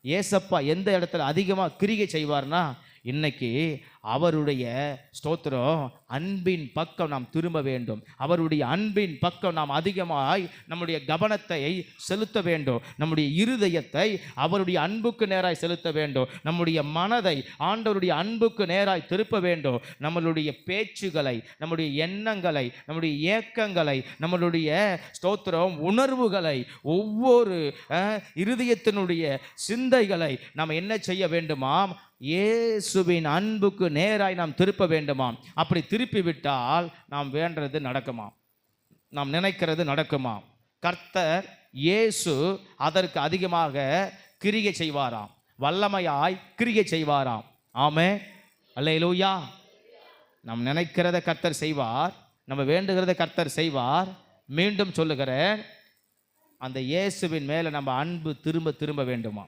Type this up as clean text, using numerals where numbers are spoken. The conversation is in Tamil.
ஏசப்பா எந்த இடத்துல அதிகமாக கிரியை செய்வார்னா, இன்னைக்கு அவருடைய ஸ்தோத்திரம் அன்பின் பக்கம் நாம் திரும்ப வேண்டும். அவருடைய அன்பின் பக்கம் நாம் அதிகமாய் நம்முடைய கவனத்தை செலுத்த வேண்டும். நம்முடைய இருதயத்தை அவருடைய அன்புக்கு நேராய் செலுத்த வேண்டும். நம்முடைய மனதை ஆண்டவருடைய அன்புக்கு நேராய் திருப்ப வேண்டும். நம்மளுடைய பேச்சுகளை, நம்முடைய எண்ணங்களை, நம்முடைய ஏக்கங்களை, நம்மளுடைய ஸ்தோத்திரம் உணர்வுகளை, ஒவ்வொரு இருதயத்தினுடைய சிந்தைகளை நாம் என்ன செய்ய வேண்டுமாம்? இயேசுவின் அன்புக்கு நேராய் நாம் திருப்ப வேண்டுமாம். அப்படி திருப்பி விட்டால் நாம் வேண்டது நடக்குமாம், நாம் நினைக்கிறது நடக்குமாம். கர்த்தர் இயேசு அதற்கு அதிகமாக கிரியை செய்வாராம், வல்லமையாய் கிரியை செய்வாராம். ஆமென், அல்லேலூயா. நாம் நினைக்கிறத கர்த்தர் செய்வார், நம்ம வேண்டுகிறத கர்த்தர் செய்வார். மீண்டும் சொல்லுகிறேன், அந்த இயேசுவின் மேலே நம்ம அன்பு திரும்ப திரும்ப வேண்டுமா.